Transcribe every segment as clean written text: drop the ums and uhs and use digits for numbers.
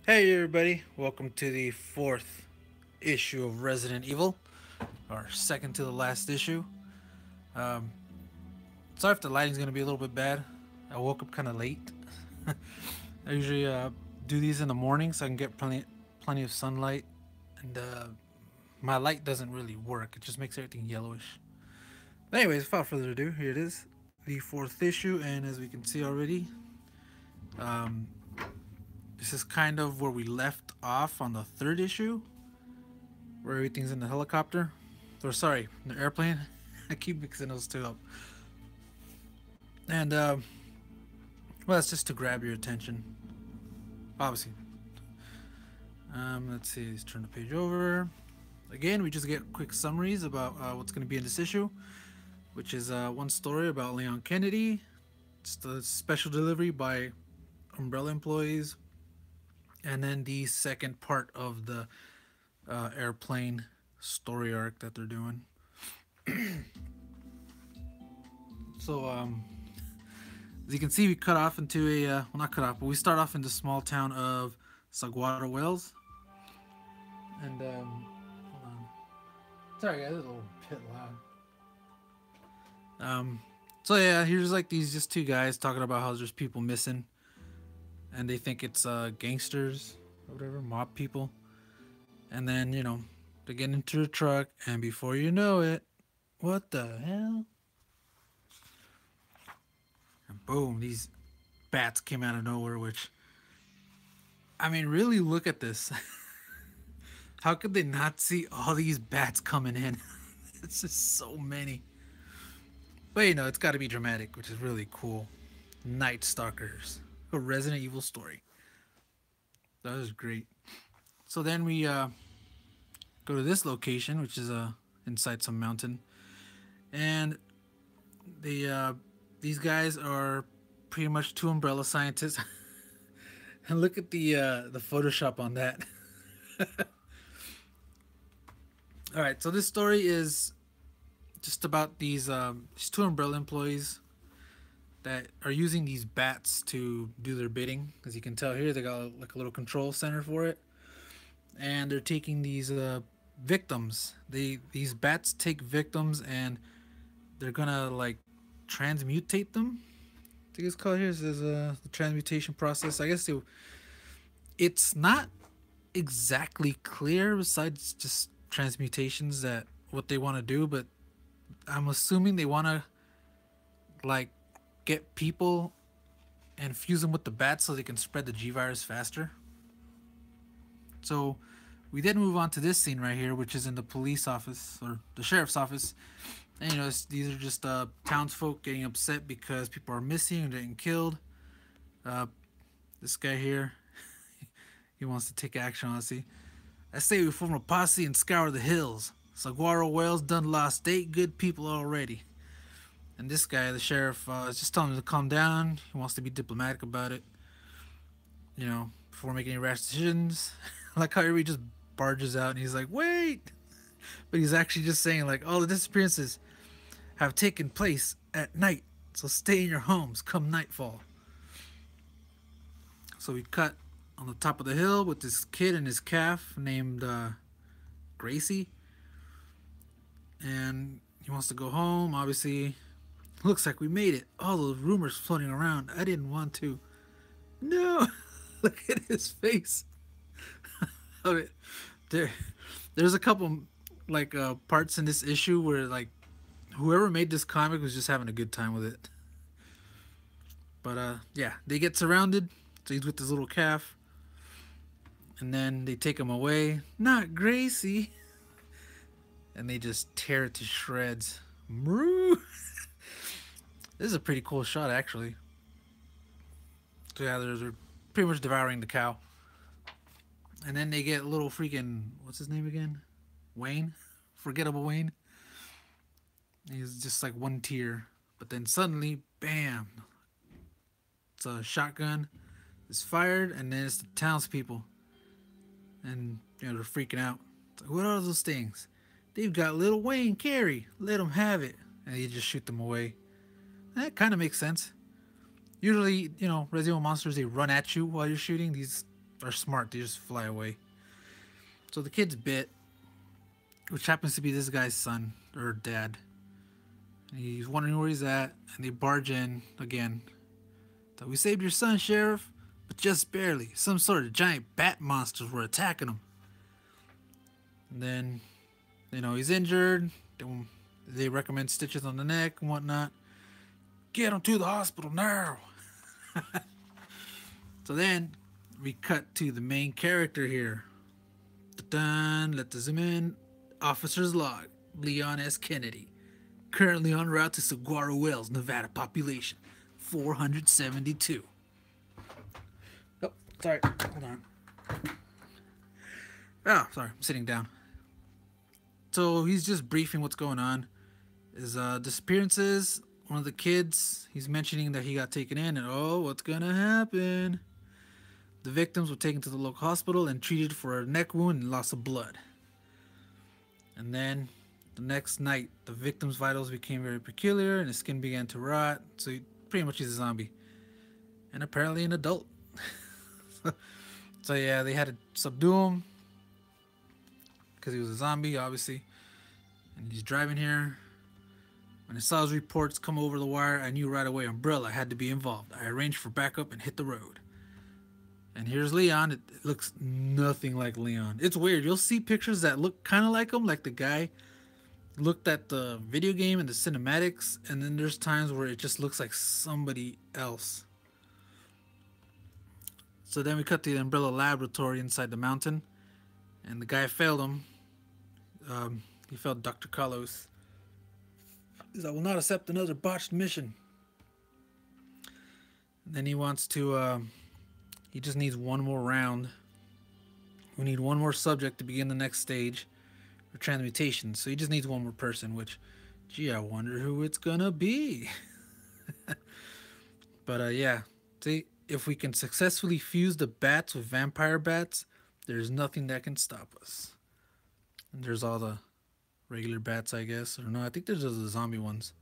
Hey everybody, welcome to the fourth issue of Resident Evil, our second to the last issue. Um, Sorry if the lighting's gonna be a little bit bad. I woke up kind of late. I usually do these in the morning so I can get plenty of sunlight, and my light doesn't really work. It just makes everything yellowish. But anyways, without further ado, here it is, the fourth issue, and as we can see already, um, this is kind of where we left off on the third issue, where everything's in the helicopter. Or sorry, the airplane. I keep mixing those two up. And well, it's just to grab your attention, obviously. Let's see. Let's turn the page over. Again, we just get quick summaries about what's going to be in this issue, which is one story about Leon Kennedy. It's the special delivery by Umbrella employees, and then the second part of the airplane story arc that they're doing. So as you can see, we cut off into a well, not cut off, but we start off in the small town of Saguaro, Wales. And hold on, sorry guys, it's a little bit loud. So yeah, here's like these just two guys talking about how there's people missing, and they think it's gangsters or whatever, mob people. And then they get into the truck, and before you know it, what the hell? And boom, these bats came out of nowhere. Which, I mean, really look at this. How could they not see all these bats coming in? It's just so many. But it's got to be dramatic, which is really cool. Night Stalkers, a Resident Evil story. That was great. So then we go to this location, which is inside some mountain, and these guys are pretty much two umbrella scientists. And look at the Photoshop on that. All right, so this story is just about these two umbrella employees that are using these bats to do their bidding. As you can tell here, they got like a little control center for it, and they're taking these victims. These bats take victims, and they're gonna like transmutate them. I think it's called here. It says the transmutation process. I guess it's not exactly clear. Besides just transmutations, that what they want to do, but I'm assuming they want to like get people and fuse them with the bats so they can spread the G virus faster. So we then move on to this scene right here, which is in the police office or the sheriff's office. And these are just townsfolk getting upset because people are missing and getting killed. Uh, this guy here, he wants to take action. Honestly, I say we form a posse and scour the hills. Saguaro Wales done lost 8 good people already. And this guy, the sheriff, is just telling him to calm down. He wants to be diplomatic about it, before making any rash decisions. I like how everybody just barges out and he's like, wait! But he's actually just saying, like, all the disappearances have taken place at night, so stay in your homes come nightfall. So we cut on the top of the hill with this kid and his calf named Gracie. And he wants to go home. Obviously, looks like we made it. All those rumors floating around. I didn't want to. No! Look at his face. Okay. There, there's a couple like parts in this issue where like whoever made this comic was just having a good time with it. But yeah, they get surrounded. So he's with his little calf, and then they take him away. Not Gracie, and they just tear it to shreds. Moo! This is a pretty cool shot, actually. So yeah, they're pretty much devouring the cow, and then they get a little freaking what's his name again? Wayne, forgettable Wayne. He's just like one tear, but then suddenly, bam! It's a shotgun. It's fired, and then it's the townspeople, and they're freaking out. It's like, what are those things? They've got little Wayne Carey. Let them have it, and you just shoot them away. That kind of makes sense. Usually, Resident Evil monsters, they run at you while you're shooting. These are smart. They just fly away. So the kid's bit, which happens to be this guy's son or dad. And he's wondering where he's at, and they barge in again. So we saved your son, Sheriff, but just barely. Some sort of giant bat monsters were attacking him. And then, he's injured. They recommend stitches on the neck and whatnot. Get him to the hospital now. So then we cut to the main character here. Dun, let the zoom in. Officer's log. Leon S. Kennedy. Currently en route to Saguaro Wells, Nevada. Population 472. Oh, sorry. Hold on. Oh, sorry. I'm sitting down. So he's just briefing what's going on. His disappearances. One of the kids, he's mentioning that he got taken in, and what's gonna happen? The victims were taken to the local hospital and treated for a neck wound and loss of blood. And then the next night, the victim's vitals became very peculiar and his skin began to rot. So pretty much he's a zombie. And apparently an adult. So yeah, they had to subdue him because he was a zombie, obviously. And he's driving here. When I saw his reports come over the wire, I knew right away Umbrella had to be involved. I arranged for backup and hit the road. And here's Leon. It looks nothing like Leon. It's weird. You'll see pictures that look kind of like him, like the guy looked at the video game and the cinematics, and then there's times where it just looks like somebody else. So then we cut to the Umbrella laboratory inside the mountain, and the guy failed him. He failed Dr. Carlos. He says, I will not accept another botched mission. And then he wants to, he just needs one more round. We need one more subject to begin the next stage for transmutation. So he just needs one more person, which, gee, I wonder who it's gonna be. But yeah, see, if we can successfully fuse the bats with vampire bats, there's nothing that can stop us. And there's all the regular bats, I guess. Or no, I think there's just the zombie ones.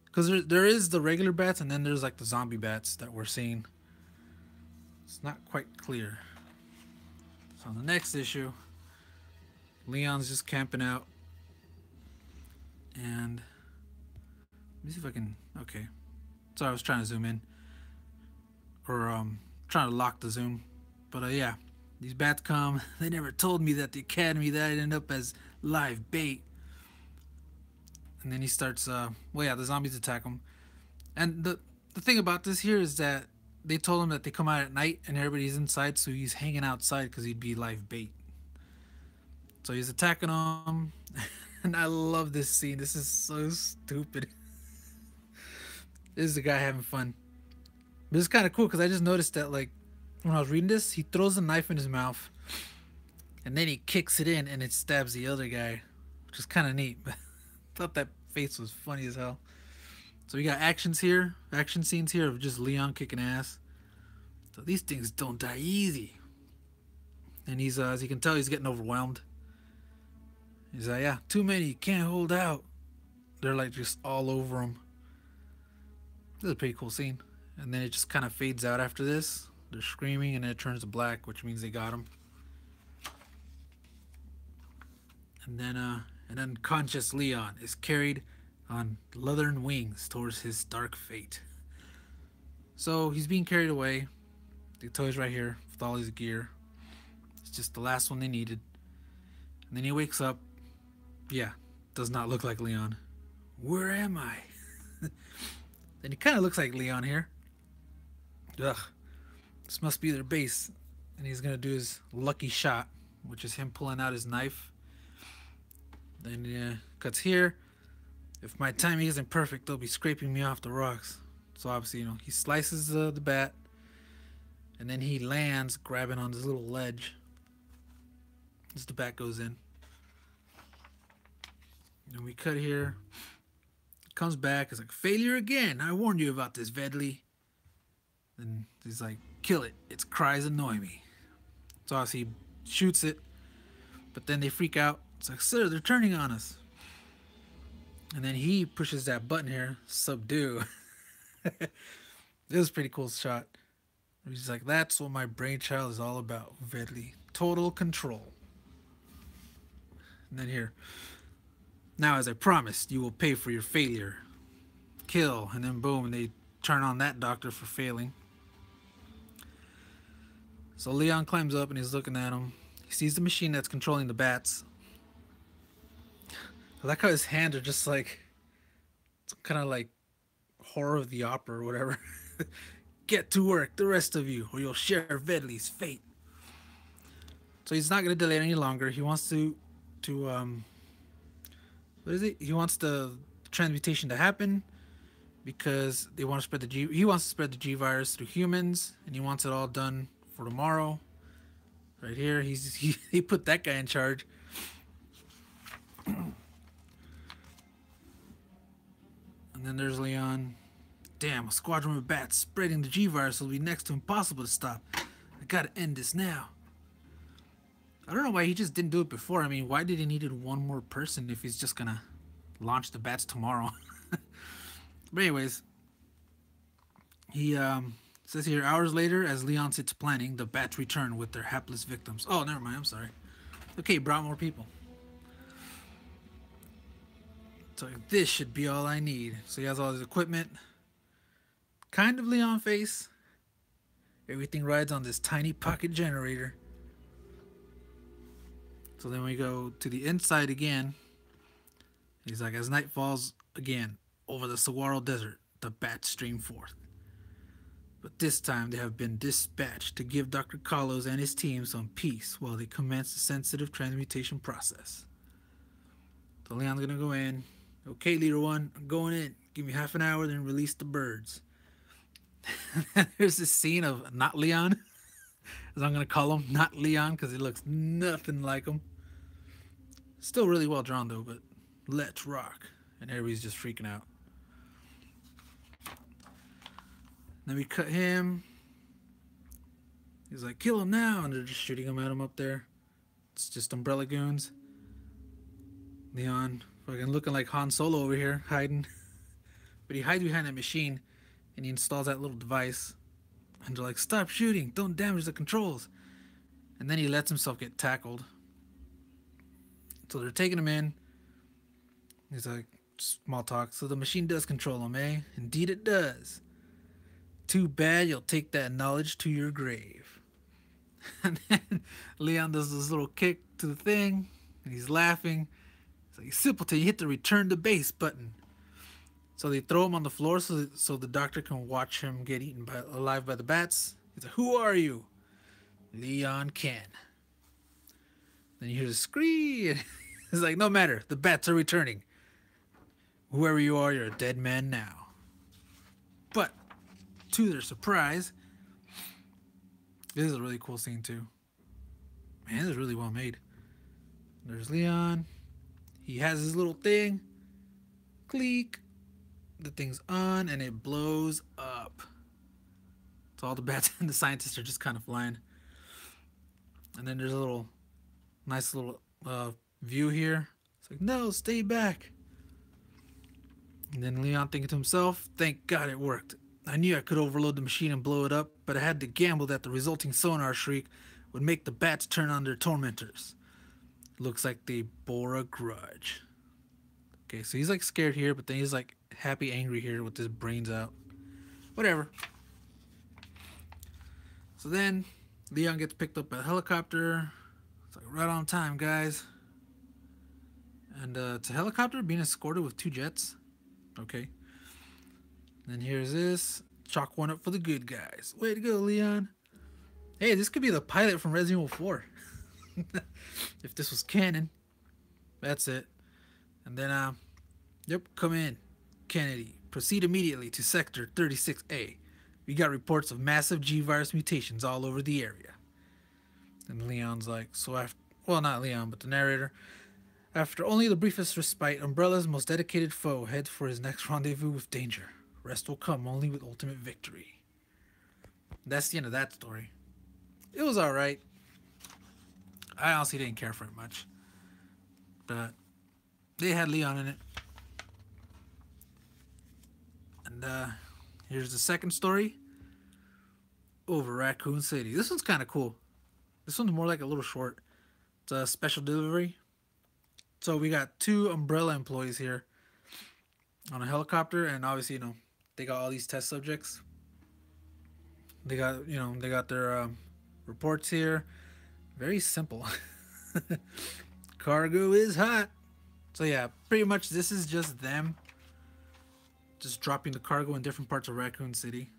Because there is the regular bats, and then there's like the zombie bats that we're seeing. It's not quite clear. So on the next issue, Leon's just camping out. And let me see if I can, okay. Sorry, I was trying to zoom in. Or trying to lock the zoom. But yeah, these bats come. They never told me that the academy that I'd end up as live bait. And then he starts, well, yeah, the zombies attack him. And the thing about this here is that they told him that they come out at night and everybody's inside, so he's hanging outside because he'd be live bait. So he's attacking them. And I love this scene. This is so stupid. This is the guy having fun. But it's kind of cool because I just noticed that, like, when I was reading this, he throws a knife in his mouth. And then he kicks it in and it stabs the other guy, which is kind of neat. But I thought that face was funny as hell. So we got action scenes here of just Leon kicking ass. So these things don't die easy. And he's, as you can tell, he's getting overwhelmed. He's like, yeah, too many, can't hold out. They're like just all over him. This is a pretty cool scene. And then it just kind of fades out after this. They're screaming and then it turns to black, which means they got him. And then an unconscious Leon is carried on leathern wings towards his dark fate. So he's being carried away. The toy's right here with all his gear. It's just the last one they needed. And then he wakes up. Yeah, does not look like Leon. Where am I? Then he kind of looks like Leon here. Ugh. This must be their base. And he's going to do his lucky shot, which is him pulling out his knife. Then cuts here. If my timing isn't perfect, they'll be scraping me off the rocks. So obviously, he slices the bat. And then he lands grabbing on this little ledge as the bat goes in. And we cut here. Comes back. It's like, failure again. I warned you about this, Vedley. And he's like, kill it. Its cries annoy me. So obviously he shoots it. But then they freak out. It's like, sir, they're turning on us. And then he pushes that button here, subdue. This is a pretty cool shot. He's like, that's what my brainchild is all about, Vedli. Total control. And then here. Now, as I promised, you will pay for your failure. Kill, and then boom, and they turn on that doctor for failing. So Leon climbs up and he's looking at him. He sees the machine that's controlling the bats. I like how his hands are just like, kind of like Horror of the Opera or whatever. Get to work, the rest of you, or you'll share Vedli's fate. So he's not going to delay any longer. He wants to what is it? He wants the transmutation to happen because they want to spread the G. He wants to spread the G virus through humans, and he wants it all done for tomorrow. Right here, he put that guy in charge. And then there's Leon. Damn, a squadron of bats spreading the G virus will be next to impossible to stop. I gotta end this now. I don't know why he just didn't do it before. I mean, why did he needed one more person if he's just gonna launch the bats tomorrow? But anyways, he says here, hours later, as Leon sits planning, the bats return with their hapless victims. Oh, never mind, I'm sorry. Okay, brought more people. So this should be all I need. So he has all his equipment. Kind of Leon face. Everything rides on this tiny pocket generator. So then we go to the inside again. He's like, as night falls again over the Saguaro Desert, the bats stream forth. But this time they have been dispatched to give Dr. Carlos and his team some peace while they commence the sensitive transmutation process. So Leon's gonna go in. Okay, Leader One, I'm going in. Give me half an hour, then release the birds. There's this scene of not Leon, as I'm gonna call him, not Leon, because he looks nothing like him. Still really well drawn though, but let's rock. And everybody's just freaking out. Then we cut him. He's like, kill him now, and they're just shooting him at him up there. It's just Umbrella goons. Leon fucking looking like Han Solo over here, hiding. But he hides behind that machine, and he installs that little device. And they're like, stop shooting, don't damage the controls. And then he lets himself get tackled. So they're taking him in. He's like, small talk. So the machine does control him, eh? Indeed it does. Too bad you'll take that knowledge to your grave. And then Leon does this little kick to the thing, and he's laughing. It's like, simpleton, you hit the return to base button. So they throw him on the floor so the doctor can watch him get eaten alive by the bats. He's like, who are you? Leon Ken. Then you hear the scream. It's like, no matter, the bats are returning. Whoever you are, you're a dead man now. But, to their surprise, this is a really cool scene too. Man, this is really well made. There's Leon. He has his little thing. Click. The thing's on and it blows up. So all the bats and the scientists are just kind of flying. And then there's a little nice little view here. It's like, no, stay back. And then Leon thinking to himself, thank God it worked. I knew I could overload the machine and blow it up, but I had to gamble that the resulting sonar shriek would make the bats turn on their tormentors. Looks like they bore a grudge. Okay, so he's like scared here, but then he's like happy, angry here with his brains out. Whatever. So then Leon gets picked up by a helicopter. It's like right on time, guys. And it's a helicopter being escorted with 2 jets. Okay. Then here's this. Chalk one up for the good guys. Way to go, Leon. Hey, this could be the pilot from Resident Evil 4. If this was canon. That's it. And then, yep, come in. Kennedy, proceed immediately to Sector 36A. We got reports of massive G-virus mutations all over the area. And Leon's like, so after, well, not Leon, but the narrator. After only the briefest respite, Umbrella's most dedicated foe heads for his next rendezvous with danger. Rest will come only with ultimate victory. That's the end of that story. It was alright. I honestly didn't care for it much. But they had Leon in it. And here's the second story. over Raccoon City. This one's kind of cool. This one's more like a little short. It's a special delivery. So we got two Umbrella employees here on a helicopter, and obviously, they got all these test subjects. They got their reports here. Very simple. Cargo is hot. So yeah, pretty much this is just them just dropping the cargo in different parts of Raccoon City.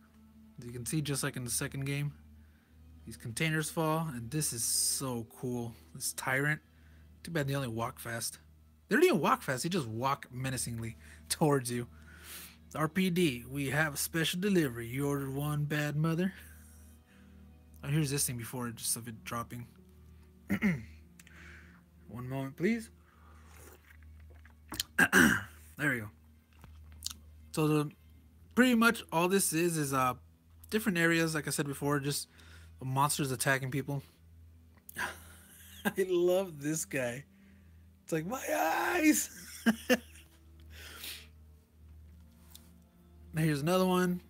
As you can see, just like in the second game, these containers fall, and this is so cool. This Tyrant. Too bad they only walk fast. They don't even walk fast, they just walk menacingly towards you. RPD, we have a special delivery. You ordered one, bad mother. Oh, here's this thing before, just of it dropping. One moment, please. There we go. So pretty much all this is different areas, like I said before, just monsters attacking people. I love this guy. It's like, my eyes! Here's another one.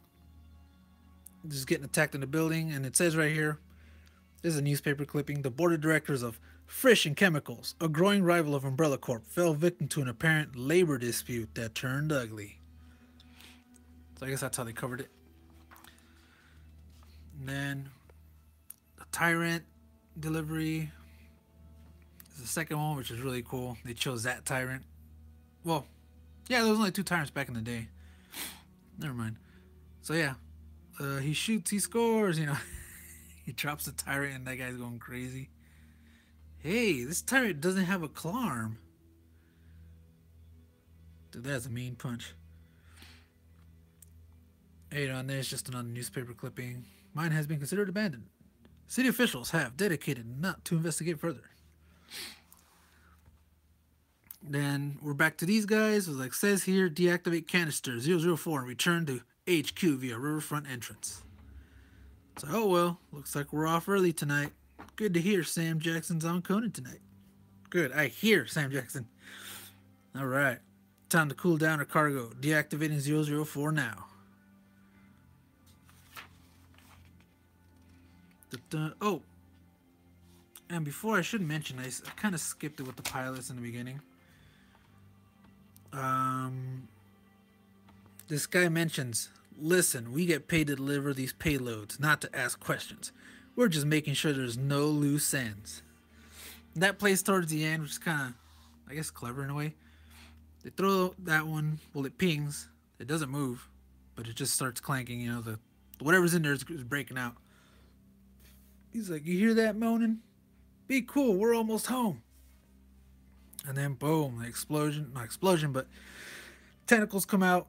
Just getting attacked in the building, and it says right here, this is a newspaper clipping. The board of directors of Frisch and Chemicals, a growing rival of Umbrella Corp, fell victim to an apparent labor dispute that turned ugly. So I guess that's how they covered it. And then the Tyrant delivery is the second one, which is really cool. They chose that Tyrant. Well, yeah, there was only 2 Tyrants back in the day. Never mind. So yeah, he shoots, he scores, He drops the Tyrant and that guy's going crazy. Hey, this Tyrant doesn't have a claw arm. Dude, that's a mean punch. Hey, on there's just another newspaper clipping. Mine has been considered abandoned. City officials have dedicated not to investigate further. Then we're back to these guys. It was like, says here, deactivate canister 004 and return to HQ via riverfront entrance. So, oh well, looks like we're off early tonight. Good to hear Sam Jackson's on Conan tonight. Good, I hear Sam Jackson. Alright, time to cool down our cargo. Deactivating 004 now. Oh, and before I should mention, I kind of skipped it with the pilots in the beginning. This guy mentions, listen, we get paid to deliver these payloads, not to ask questions. We're just making sure there's no loose ends. And that plays towards the end, which is kind of, I guess, clever in a way. They throw that one, well, it pings. It doesn't move, but it just starts clanking. The whatever's in there is breaking out. He's like, you hear that moaning? Be cool, we're almost home. And then boom, the explosion, not explosion, but tentacles come out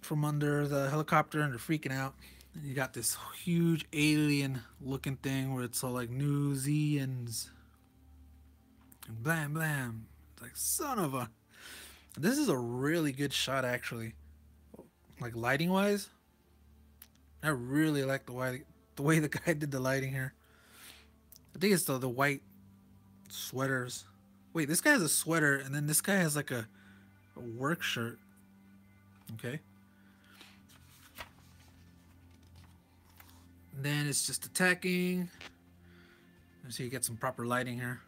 from under the helicopter and they're freaking out. And you got this huge alien looking thing where it's all like Newsians and blam blam. It's like, son of a. This is a really good shot, actually. Like lighting wise, I really like the way the guy did the lighting here. I think it's the white sweaters. Wait, this guy has a sweater, and then this guy has like a work shirt. Okay. And then it's just attacking. So you get some proper lighting here.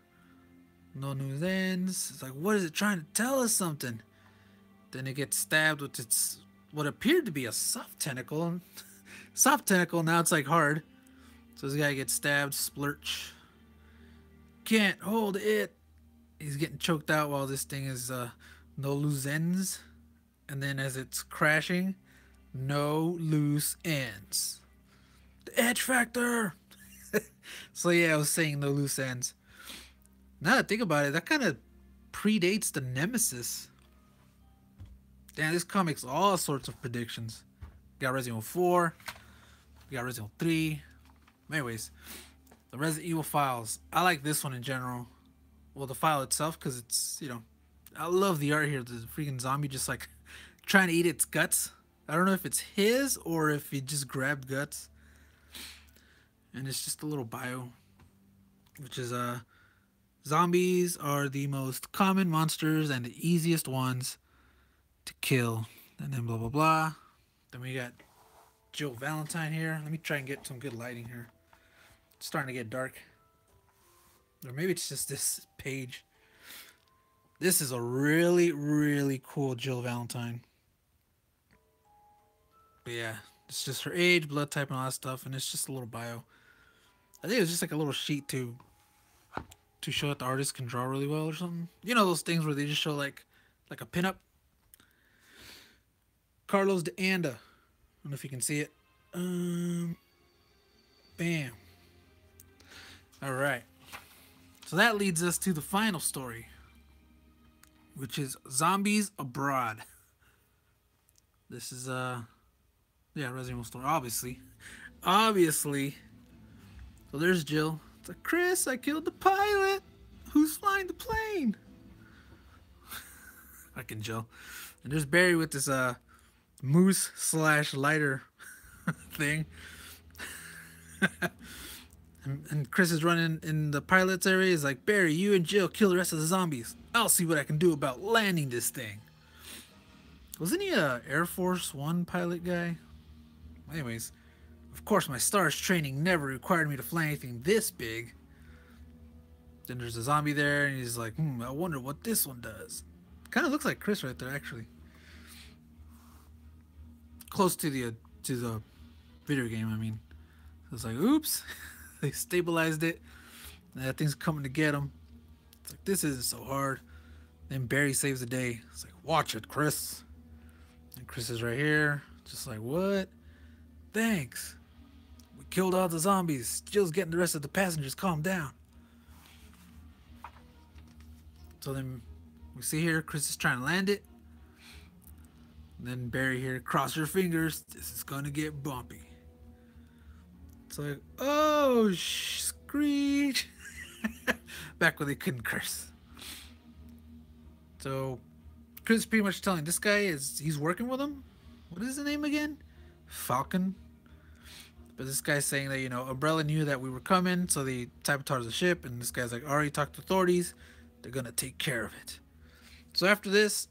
No loose ends. It's like, what is it trying to tell us something? Then it gets stabbed with its what appeared to be a soft tentacle. Soft tentacle, now it's like hard. So this guy gets stabbed, splurch. Can't hold it. He's getting choked out while this thing is no loose ends. And then as it's crashing, no loose ends. The edge factor. So yeah, I was saying no loose ends. Now that I think about it, that kind of predates the Nemesis. Damn, this comic's all sorts of predictions. We got Resident Evil 4. We got Resident Evil 3. Anyways, the Resident Evil files. I like this one in general. Well, the file itself, because it's, I love the art here. The freaking zombie just like trying to eat its guts. I don't know if it's his or if he just grabbed guts. And it's just a little bio, which is zombies are the most common monsters and the easiest ones to kill. And then blah blah blah. Then we got Jill Valentine here. Let me try and get some good lighting here. It's starting to get dark. Or maybe it's just this page. This is a really, really cool Jill Valentine. But yeah, it's just her age, blood type, and all that stuff, and it's just a little bio. I think it's just like a little sheet to show that the artist can draw really well or something. You know those things where they just show like a pinup. Carlos de Anda. I don't know if you can see it. Bam. All right. So that leads us to the final story, which is Zombies Abroad. This is yeah, Resident Evil story, obviously. So there's Jill. It's like, Chris, I killed the pilot. Who's flying the plane? Fucking Jill. And there's Barry with this moose / lighter thing. and Chris is running in the pilot's area. He's like, Barry, you and Jill kill the rest of the zombies. I'll see what I can do about landing this thing. Wasn't he a Air Force One pilot guy? Anyways, of course my STARS training never required me to fly anything this big. Then there's a zombie there, and he's like, I wonder what this one does. Kind of looks like Chris right there, actually. Close to the video game, I mean. So it's like, oops. They stabilized it. And that thing's coming to get him. It's like, this isn't so hard. Then Barry saves the day. It's like, watch it, Chris. And Chris is right here. Just like, what? Thanks. We killed all the zombies. Jill's getting the rest of the passengers calm down. So then we see here, Chris is trying to land it. And then Barry here, cross your fingers. This is gonna get bumpy. It's like, oh, screech. Back when they couldn't curse. So Chris is pretty much telling this guy he's working with him. What is the name again? Falcon. But this guy's saying that, Umbrella knew that we were coming, so they sabotaged the ship. And this guy's like, already talked to authorities. They're gonna take care of it. So after this,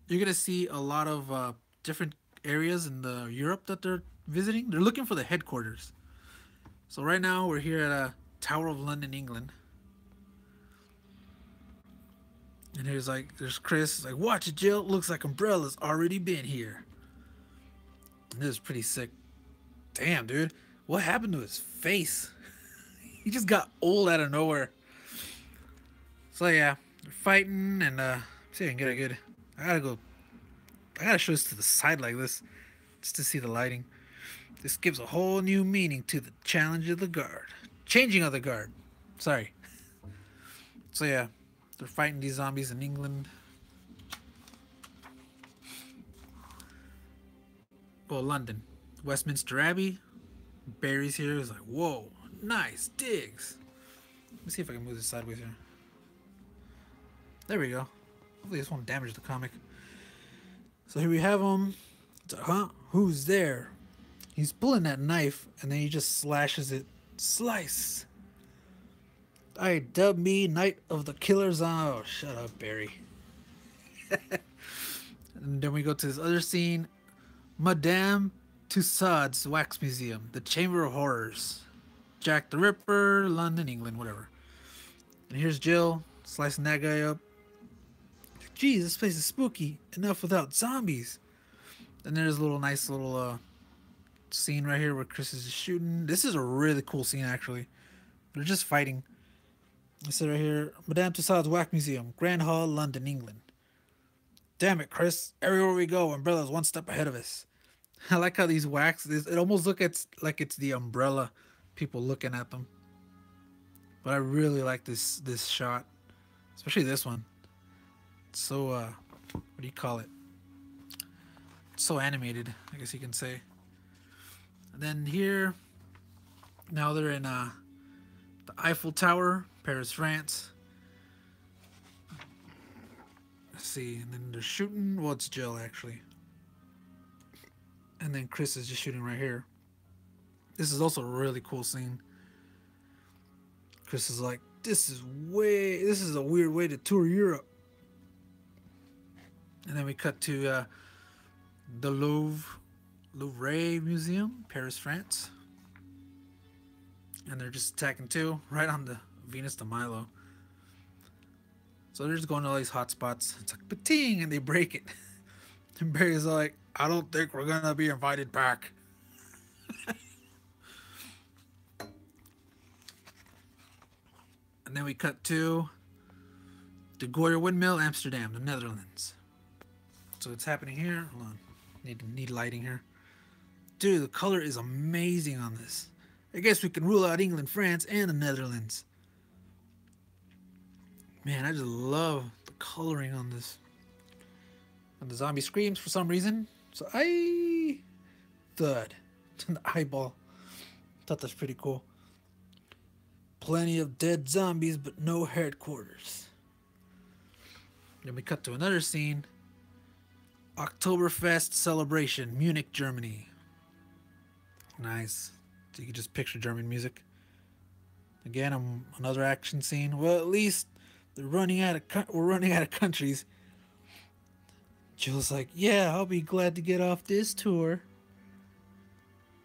you're gonna see a lot of different areas in the Europe that they're visiting. They're looking for the headquarters. So right now we're here at Tower of London, England. And there's Chris. It's like, watch it, Jill. Looks like Umbrella's already been here. And this is pretty sick. Damn, dude. What happened to his face? He just got old out of nowhere. So yeah, they're fighting, and see if I can get a good. I gotta show this to the side like this, just to see the lighting. This gives a whole new meaning to the challenge of the guard. Changing of the guard. Sorry. So yeah, they're fighting these zombies in England. Well, London. Westminster Abbey. Barry's here. He's like, whoa, nice digs. Let me see if I can move this sideways here. There we go. Hopefully this won't damage the comic. So here we have him. It's like, huh? Who's there? He's pulling that knife, and then he just slashes it. Slice. I dub me Knight of the Killers. Oh, shut up, Barry. And then we go to this other scene. Madame Tussauds Wax Museum. The Chamber of Horrors. Jack the Ripper, London, England, whatever. And here's Jill slicing that guy up. Geez, this place is spooky. Enough without zombies. And there's a nice little scene right here where Chris is just shooting. This is a really cool scene, actually. They're just fighting. This is right here. Madame Tussauds Wax Museum, Grand Hall, London, England. Damn it, Chris. Everywhere we go, Umbrella's one step ahead of us. I like how these wax, it almost looks like it's the Umbrella people looking at them. But I really like this shot. Especially this one. It's so, what do you call it? It's so animated, I guess you can say. And then here, now they're in the Eiffel Tower, Paris, France. Let's see, and then they're shooting. Well, it's Jill, actually. And then Chris is just shooting right here. This is also a really cool scene. Chris is like, this is a weird way to tour Europe. And then we cut to the Louvre Louvre Museum, Paris, France. And they're just attacking too, right on the Venus de Milo. So they're just going to all these hot spots. It's like, ba-ting, and they break it. And Barry's like, I don't think we're going to be invited back. And then we cut to De Goyer Windmill, Amsterdam, the Netherlands. So it's happening here. Hold on. Need lighting here. Dude, the color is amazing on this. I guess we can rule out England, France, and the Netherlands. Man, I just love the coloring on this. And the zombie screams for some reason. So I thud to the eyeball. Thought that's pretty cool. Plenty of dead zombies, but no headquarters. Then we cut to another scene. Oktoberfest celebration, Munich, Germany. Nice. So you can just picture German music. Again, another action scene. Well, at least we're running out of countries. Jill's like, yeah, I'll be glad to get off this tour.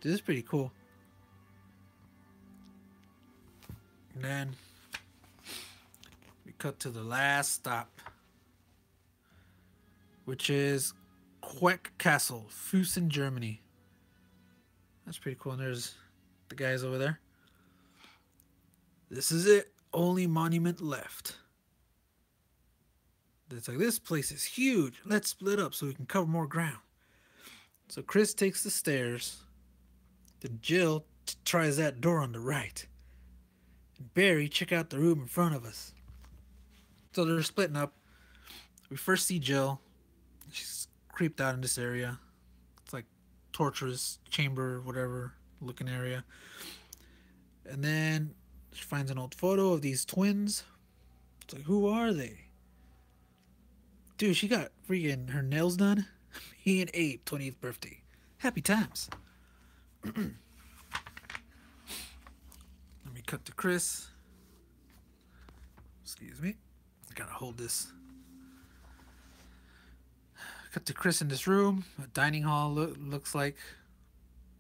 This is pretty cool. And then we cut to the last stop, which is Queck Castle, Füssen, Germany. That's pretty cool. And there's the guys over there. This is it. Only monument left. It's like, this place is huge. Let's split up so we can cover more ground. So Chris takes the stairs. Then Jill tries that door on the right. And Barry, check out the room in front of us. So they're splitting up. We first see Jill. She's creeped out in this area. It's like torturous chamber, whatever looking area. And then she finds an old photo of these twins. It's like, who are they? Dude, she got freaking her nails done. He and Abe, 20th birthday. Happy times. Let me cut to Chris. Excuse me. I gotta hold this. Cut to Chris in this room. A dining hall looks like.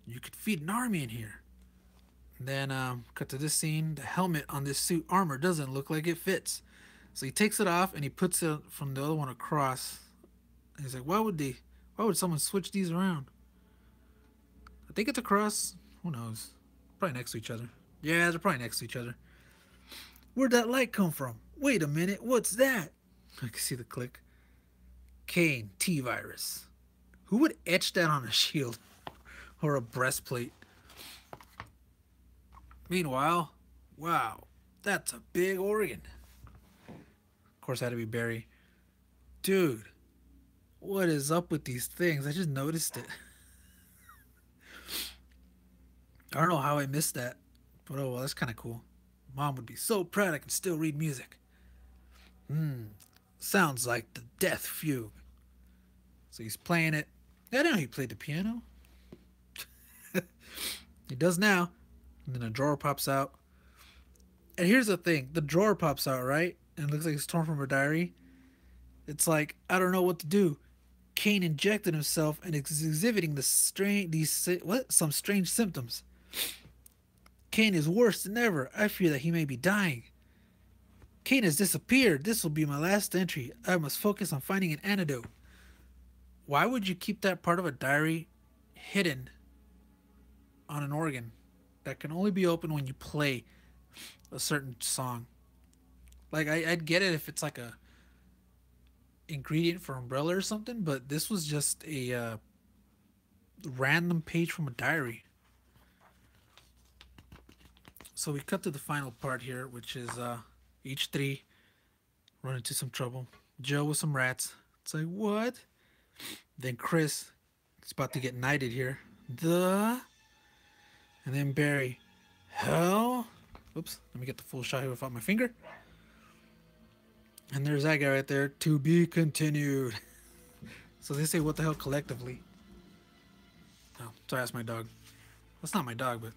You could feed an army in here. And then cut to this scene. The helmet on this suit armor doesn't look like it fits. So he takes it off and he puts it from the other one across. And he's like, why would someone switch these around? I think it's across. Who knows? Probably next to each other. Yeah, they're probably next to each other. Where'd that light come from? Wait a minute, what's that? I can see the click. Kane, T-Virus. Who would etch that on a shield? Or a breastplate? Meanwhile, wow, that's a big organ. Of course, it had to be Barry. Dude, what is up with these things? I just noticed it. I don't know how I missed that. But oh well, that's kind of cool. Mom would be so proud I can still read music. Sounds like the Death Fugue. So he's playing it. I didn't know he played the piano. He does now. And then a drawer pops out. And here's the thing. The drawer pops out, right? And it looks like it's torn from her diary. It's like, I don't know what to do. Kane injected himself and is exhibiting some strange symptoms. Kane is worse than ever. I fear that he may be dying. Kane has disappeared. This will be my last entry. I must focus on finding an antidote. Why would you keep that part of a diary hidden on an organ that can only be opened when you play a certain song? Like, I'd get it if it's like a ingredient for Umbrella or something, but this was just a random page from a diary. So we cut to the final part here, which is each three run into some trouble. Joe with some rats. It's like, what? Then Chris is about to get knighted here. And then Barry. Hell? Oops, let me get the full shot here without my finger. And there's that guy right there. To be continued. So they say, what the hell, collectively. Oh, sorry, that's my dog. That's not my dog, but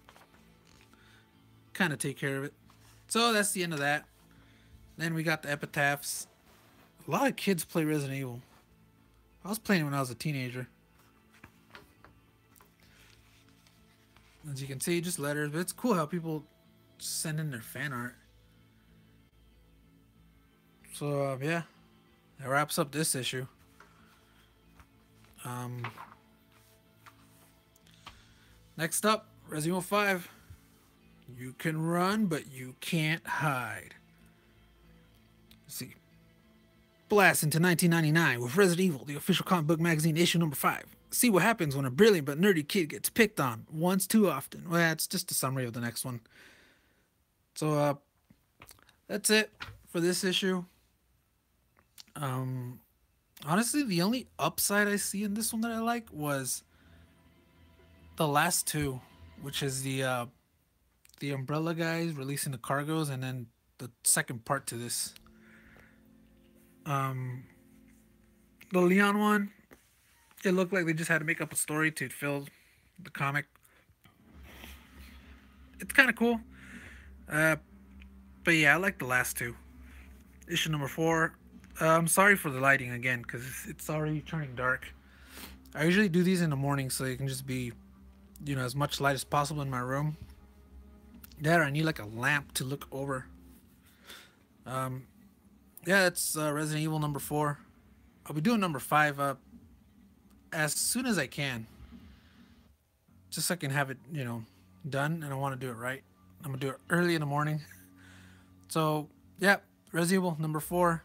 kind of take care of it. So that's the end of that. Then we got the epitaphs. A lot of kids play Resident Evil. I was playing it when I was a teenager. As you can see, just letters, but it's cool how people send in their fan art. So yeah, that wraps up this issue. Um, Next up, Resident Evil 5. You can run, but you can't hide. Let's see. Blast into 1999 with Resident Evil, the official comic book magazine, issue number 5. See what happens when a brilliant but nerdy kid gets picked on once too often. Well, it's just a summary of the next one. So, that's it for this issue. Honestly, the only upside I see in this one that I like was the last two, which is the Umbrella guys releasing the cargoes, and then the second part to this. The Leon one, it looked like they just had to make up a story to fill the comic. It's kind of cool. But yeah, I like the last two. Issue number 4. I'm sorry for the lighting again, because it's already turning dark. I usually do these in the morning so it can just be, you know, as much light as possible in my room. There, I need like a lamp to look over. Yeah, it's Resident Evil number 4. I'll be doing number 5 as soon as I can. Just so I can have it, you know, done, and I want to do it right. I'm going to do it early in the morning. So, yeah, Resident Evil number 4.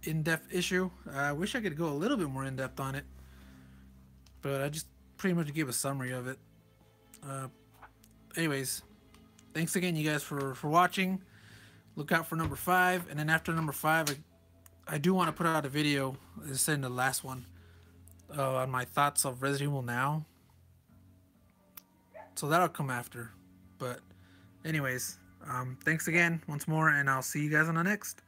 In-depth issue. I wish I could go a little bit more in-depth on it. But I just pretty much gave a summary of it. Anyways, thanks again, you guys, for watching. Look out for number 5. And then after number 5, I do want to put out a video, as I said in the last one, on my thoughts of Resident Evil Now. So that'll come after. But anyways, thanks again once more, and I'll see you guys on the next.